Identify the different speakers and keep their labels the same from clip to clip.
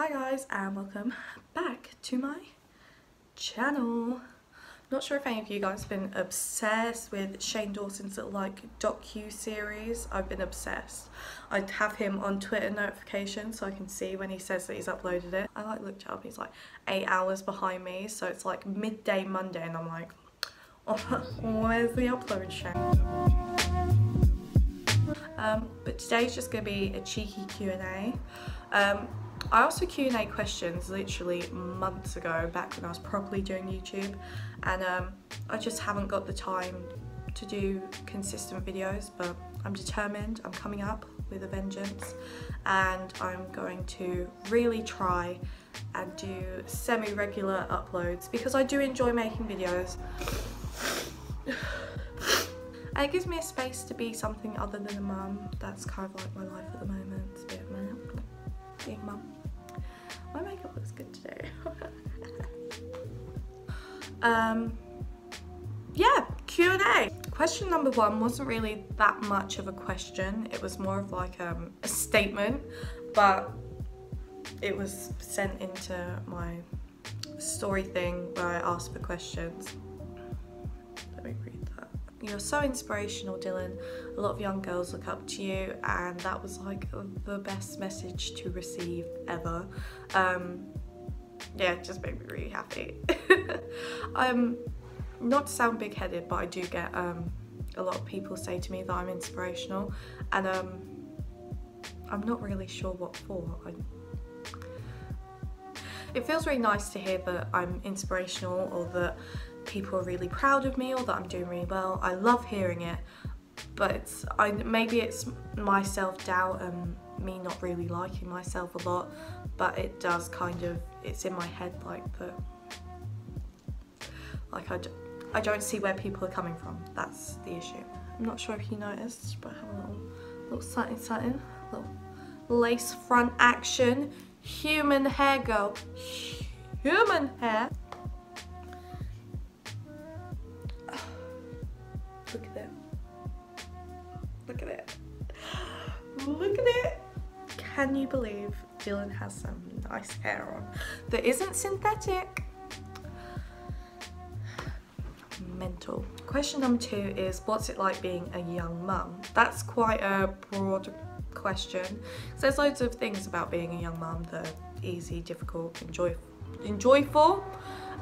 Speaker 1: Hi guys and welcome back to my channel. Not sure if any of you guys have been obsessed with Shane Dawson's little like docu-series. I've been obsessed. I have him on Twitter notifications so I can see when he says that he's uploaded it. I like looked it up, he's like 8 hours behind me, so it's like midday Monday and I'm like, oh, where's the upload, Shane? But today's just going to be a cheeky Q&A. I asked for Q&A questions literally months ago, back when I was properly doing YouTube, and I just haven't got the time to do consistent videos, but I'm determined, I'm coming up with a vengeance, and I'm going to really try and do semi-regular uploads because I do enjoy making videos. And it gives me a space to be something other than a mum. That's kind of like my life at the moment. It's a bit of being mum. My makeup looks good today. Yeah, Q&A. Question number one wasn't really that much of a question. It was more of like a statement, but it was sent into my story thing where I asked for questions. Let me read that. You're so inspirational, Dylan. A lot of young girls look up to you, and that was like the best message to receive ever. Yeah, it just made me really happy. Not to sound big-headed, but I do get a lot of people say to me that I'm inspirational, and I'm not really sure what for. It feels really nice to hear that I'm inspirational, or that people are really proud of me, or that I'm doing really well. I love hearing it, but maybe it's my self-doubt and me not really liking myself a lot, but it does kind of, it's in my head like that, like I don't see where people are coming from. That's the issue. I'm not sure if you noticed, but I have a little something, little lace front action, human hair girl, human hair. Look at it. Look at it. Look at it. Can you believe Dylan has some nice hair on that isn't synthetic? Mental. Question number two is, what's it like being a young mum? That's quite a broad question. So there's loads of things about being a young mum that are easy, difficult, enjoyable,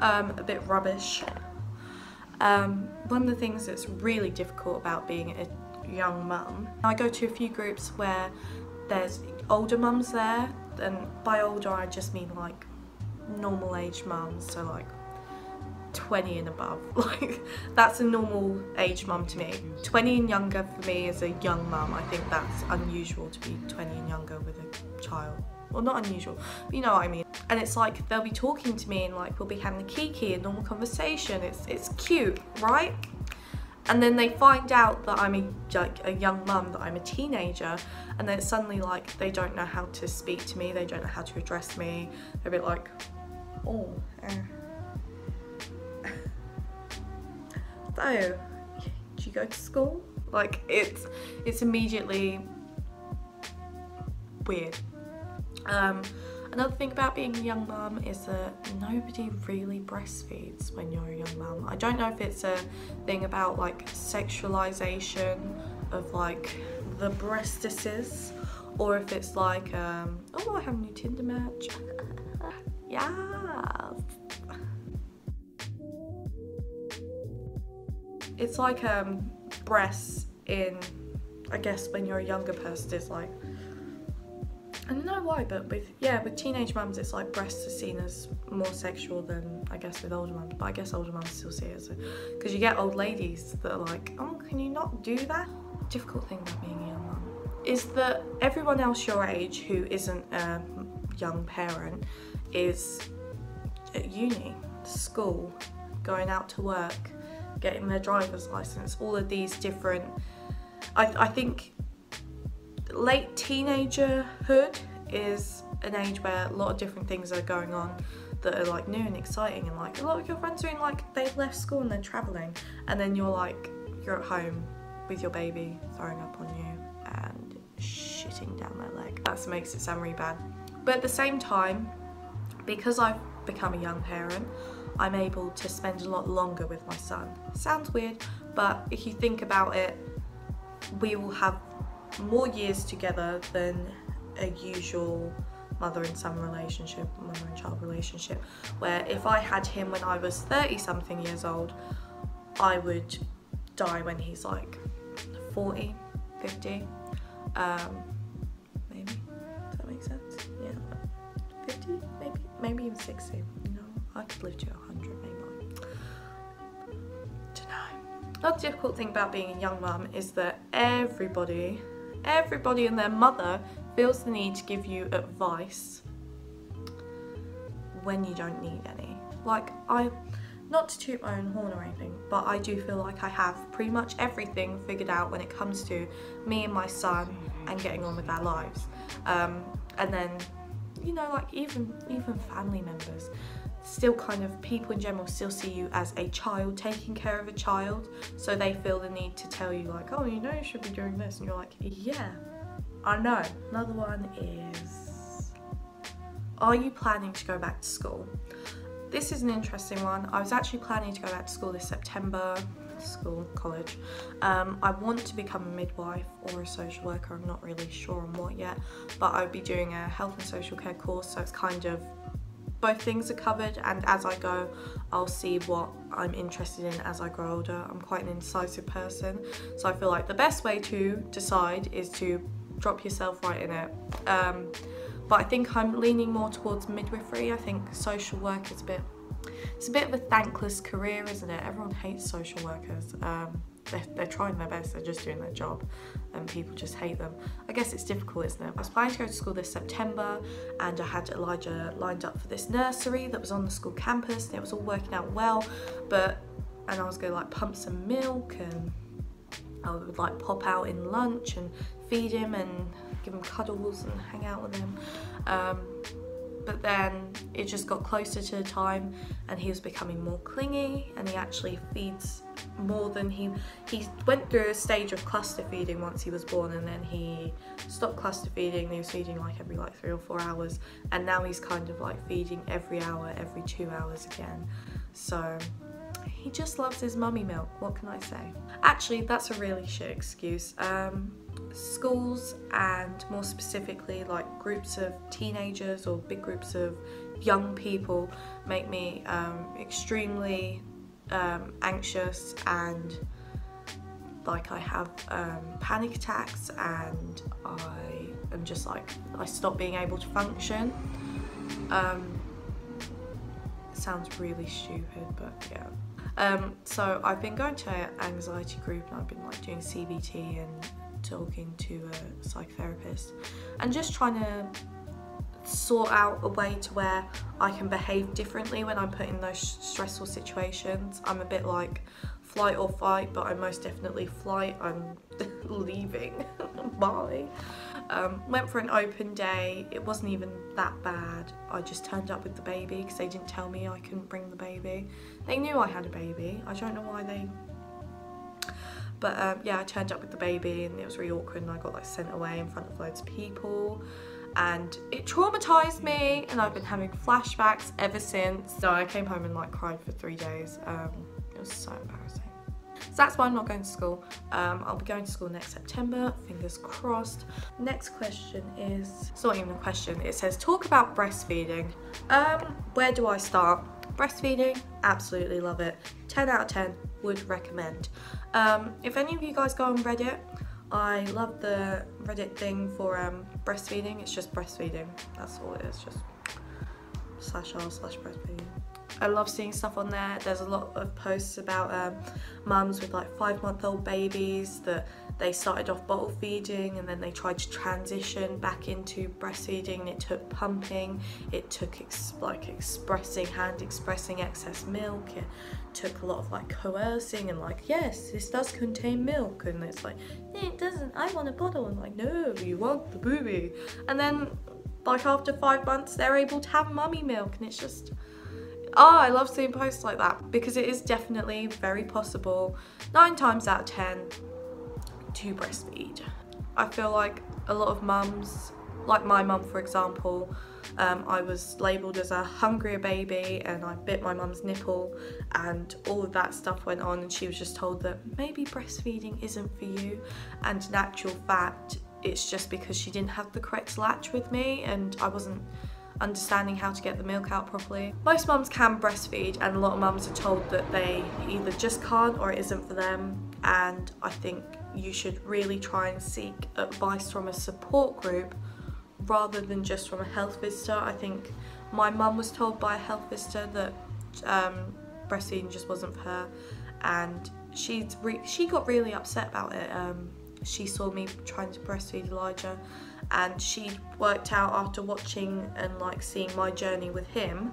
Speaker 1: a bit rubbish. One of the things that's really difficult about being a young mum, I go to a few groups where there's older mums there, and by older I just mean like normal age mums, so like 20 and above. Like, that's a normal age mum to me. 20 and younger for me is a young mum. I think that's unusual to be 20 and younger with a child. Well, not unusual, but you know what I mean. And it's like they'll be talking to me and like we'll be having a kiki, a normal conversation. It's cute, right? And then they find out that I'm a young mum, that I'm a teenager, and then it's suddenly like they don't know how to speak to me, they don't know how to address me. They're a bit like, oh, so, do you go to school? Like, it's immediately weird. Another thing about being a young mum is that nobody really breastfeeds when you're a young mum. I don't know if it's a thing about like sexualization of like the breastises, or if it's like, oh, I have a new Tinder match. Yeah. It's like breasts in, I guess when you're a younger person, it's like, I don't know why, but with teenage mums it's like breasts are seen as more sexual than I guess with older mums, but I guess older mums still see it as, because you get old ladies that are like, oh, can you not do that? Difficult thing about being a young mum is that everyone else your age who isn't a young parent is at uni, school, going out to work, getting their driver's license, all of these different, I think late teenagerhood is an age where a lot of different things are going on that are like new and exciting, and like a lot of your friends are in, like they've left school and they're travelling, and then you're at home with your baby throwing up on you and shitting down their leg. That makes it sound really bad. But at the same time, because I've become a young parent, I'm able to spend a lot longer with my son. Sounds weird, but if you think about it, we will have more years together than a usual mother and son relationship, mother and child relationship, where if I had him when I was 30 something years old, I would die when he's like 40, 50, maybe, does that make sense? Yeah, 50, maybe even 60, you know, I could live to 100 maybe. Don't know. Another difficult thing about being a young mum is that everybody and their mother feels the need to give you advice when you don't need any. Like, not to toot my own horn or anything, but I do feel like I have pretty much everything figured out when it comes to me and my son and getting on with our lives. And then, you know, like even family members, still kind of, people in general still see you as a child taking care of a child, so they feel the need to tell you like, oh, you know, you should be doing this, and you're like, yeah, I know. Another one is, are you planning to go back to school? This is an interesting one. I was actually planning to go back to school this September, college. I want to become a midwife or a social worker. I'm not really sure on what yet, but I'll be doing a health and social care course, so it's kind of both things are covered, and as I go I'll see what I'm interested in as I grow older. I'm quite an indecisive person, so I feel like the best way to decide is to drop yourself right in it. But I think I'm leaning more towards midwifery. I think social work is it's a bit of a thankless career, isn't it? Everyone hates social workers. They're trying their best, they're just doing their job, and people just hate them. I guess it's difficult, isn't it? I was planning to go to school this September, and I had Elijah lined up for this nursery that was on the school campus, and it was all working out well, and I was going to like pump some milk, and I would like pop out in lunch and feed him and give him cuddles and hang out with him. But then it just got closer to the time and he was becoming more clingy, and he actually feeds more than he went through a stage of cluster feeding once he was born, and then he stopped cluster feeding. He was feeding like every 3 or 4 hours, and now he's kind of like feeding every hour, every 2 hours again. So he just loves his mummy milk, what can I say? Actually, that's a really shit excuse. Schools, and more specifically like groups of teenagers or big groups of young people, make me extremely anxious, and like I have panic attacks, and I am just like, I stop being able to function. Sounds really stupid, but yeah. So I've been going to an anxiety group, and I've been like doing CBT and talking to a psychotherapist, and just trying to sort out a way to where I can behave differently when I'm put in those stressful situations. I'm a bit like flight or fight, but I'm most definitely flight. I'm leaving. Bye. Went for an open day. It wasn't even that bad. I just turned up with the baby because they didn't tell me I couldn't bring the baby. They knew I had a baby. I don't know why they... But yeah, I turned up with the baby, and it was really awkward, and I got like sent away in front of loads of people, and it traumatized me, and I've been having flashbacks ever since. So I came home and like cried for 3 days. It was so embarrassing. So that's why I'm not going to school. I'll be going to school next September, fingers crossed. Next question is, it's not even a question, it says talk about breastfeeding. Where do I start? Breastfeeding, absolutely love it. 10 out of 10, would recommend. If any of you guys go on Reddit, I love the Reddit thing for breastfeeding. It's just breastfeeding, that's all it is, just /r/breastfeeding. I love seeing stuff on there. There's a lot of posts about mums with like 5-month-old babies that they started off bottle feeding, and then they tried to transition back into breastfeeding, and it took pumping, it took hand expressing excess milk, it took a lot of like coercing and like, yes, this does contain milk, and it's like, it doesn't, I want a bottle, and like, no, you want the booby. And then like after 5 months they're able to have mummy milk, and it's just, oh, I love seeing posts like that, because it is definitely very possible 9 times out of 10 to breastfeed. I feel like a lot of mums Like my mum, for example, I was labelled as a hungrier baby and I bit my mum's nipple and all of that stuff went on, and she was just told that maybe breastfeeding isn't for you, and in actual fact it's just because she didn't have the correct latch with me and I wasn't understanding how to get the milk out properly. Most mums can breastfeed and a lot of mums are told that they either just can't or it isn't for them, and I think you should really try and seek advice from a support group rather than just from a health visitor. I think my mum was told by a health visitor that breastfeeding just wasn't for her, and she got really upset about it. She saw me trying to breastfeed Elijah, and she worked out after watching and like seeing my journey with him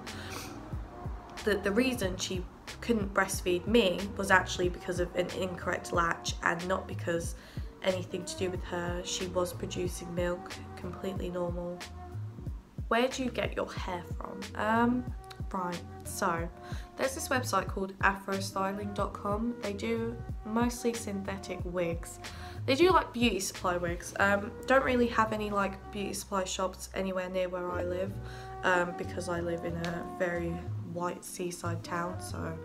Speaker 1: that the reason she couldn't breastfeed me was actually because of an incorrect latch and not because anything to do with her. She was producing milk, completely normal. Where do you get your hair from? Right, so there's this website called afrostyling.com. They do mostly synthetic wigs. They do like beauty supply wigs. Don't really have any like beauty supply shops anywhere near where I live, because I live in a very white seaside town, so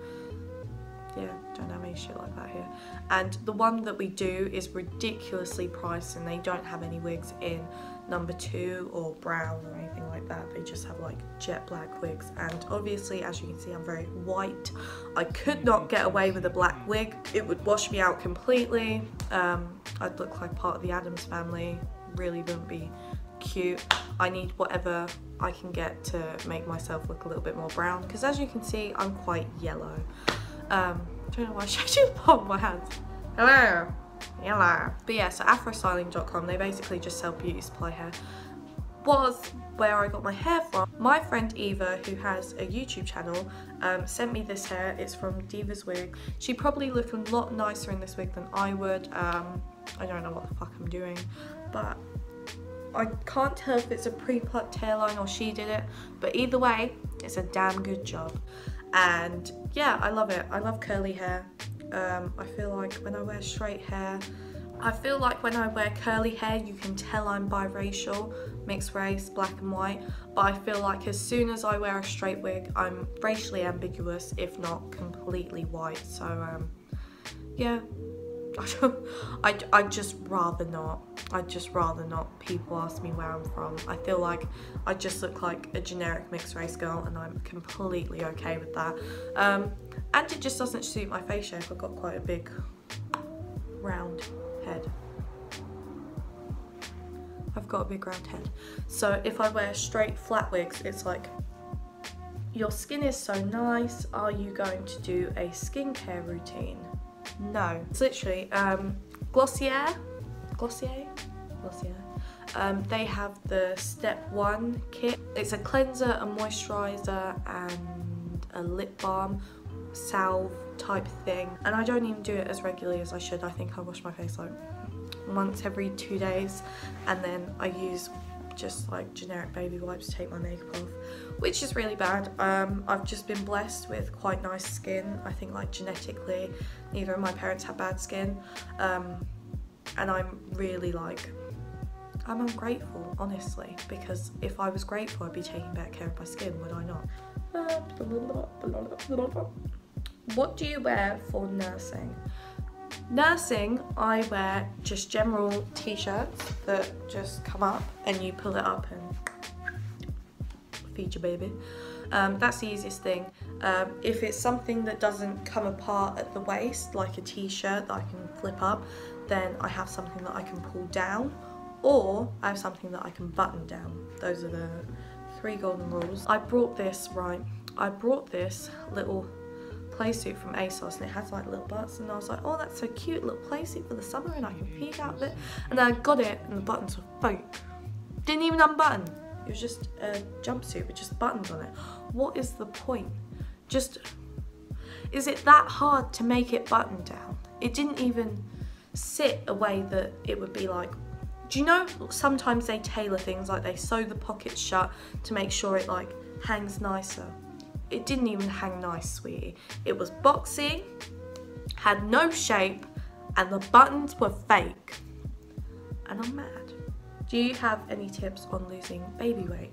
Speaker 1: yeah, don't have any shit like that here. And the one that we do is ridiculously priced, and they don't have any wigs in number 2 or brown or anything like that. They just have like jet black wigs, and obviously as you can see I'm very white. I could not get away with a black wig. It would wash me out completely. I'd look like part of the Addams family. Really wouldn't be cute. I need whatever I can get to make myself look a little bit more brown, because as you can see I'm quite yellow. I don't know why I showed you the palm of my hands. Hello, yellow. But yeah, so afrostyling.com, they basically just sell beauty supply hair. Was where I got my hair from. My friend Eva, who has a YouTube channel, sent me this hair. It's from Diva's Wig. She'd probably look a lot nicer in this wig than I would. I don't know what the fuck I'm doing, but I can't tell if it's a pre-plucked hairline or she did it, but either way, it's a damn good job. And yeah, I love it. I love curly hair. I feel like when I wear straight hair, I feel like when I wear curly hair, you can tell I'm biracial, mixed race, black and white, but I feel like as soon as I wear a straight wig, I'm racially ambiguous, if not completely white. So yeah, I'd just rather not. I'd just rather not people ask me where I'm from. I feel like I just look like a generic mixed race girl, and I'm completely okay with that. And it just doesn't suit my face shape. I've got quite a big round head. I've got a big round head. So if I wear straight flat wigs, it's like, your skin is so nice, are you going to do a skincare routine? No. It's literally Glossier. They have the step 1 kit. It's a cleanser, a moisturizer and a lip balm salve type thing, and I don't even do it as regularly as I should. I think I wash my face like once every 2 days, and then I use just like generic baby wipes to take my makeup off, which is really bad. I've just been blessed with quite nice skin. I think like genetically neither of my parents have bad skin, and I'm really like, I'm ungrateful, honestly, because if I was grateful I'd be taking better care of my skin, would I not? What do you wear for nursing? Nursing, I wear just general t-shirts that just come up and you pull it up and feed your baby. That's the easiest thing. If it's something that doesn't come apart at the waist, like a t-shirt that I can flip up, then I have something that I can pull down, or I have something that I can button down. Those are the 3 golden rules. I brought this little playsuit from ASOS, and it has like little buttons, and I was like, oh, that's so cute, little playsuit for the summer, and I can peek out of it. And then I got it and the buttons were fake. Didn't even unbutton. It was just a jumpsuit with just buttons on it. What is the point? Is it that hard to make it button down? It didn't even sit a way that it would be like, do you know sometimes they tailor things, like they sew the pockets shut to make sure it like hangs nicer? It didn't even hang nice, sweetie. It was boxy, had no shape, and the buttons were fake. And I'm mad. Do you have any tips on losing baby weight?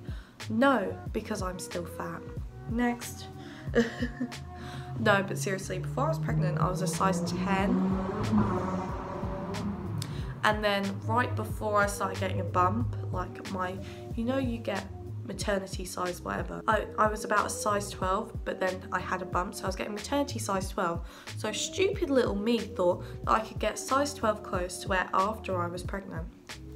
Speaker 1: No, because I'm still fat. Next. No, but seriously, before I was pregnant, I was a size 10. And then right before I started getting a bump, like you know, you get maternity size whatever. I was about a size 12, but then I had a bump, so I was getting maternity size 12. So stupid little me thought that I could get size 12 clothes to wear after I was pregnant.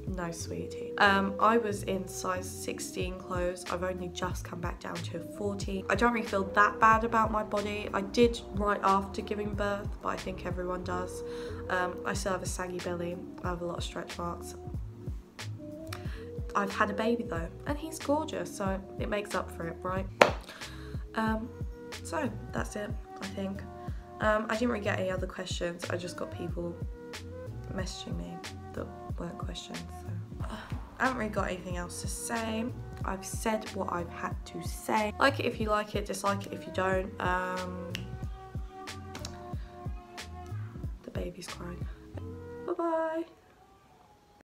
Speaker 1: No, sweetie. I was in size 16 clothes. I've only just come back down to 14. I don't really feel that bad about my body. I did right after giving birth, but I think everyone does. I still have a saggy belly. I have a lot of stretch marks. I've had a baby though, and he's gorgeous, so it makes up for it, right? So that's it, I think. I didn't really get any other questions. I just got people messaging me that weren't questions, so I haven't really got anything else to say. I've said what I've had to say. Like it if you like it, dislike it if you don't. The baby's crying. Bye bye.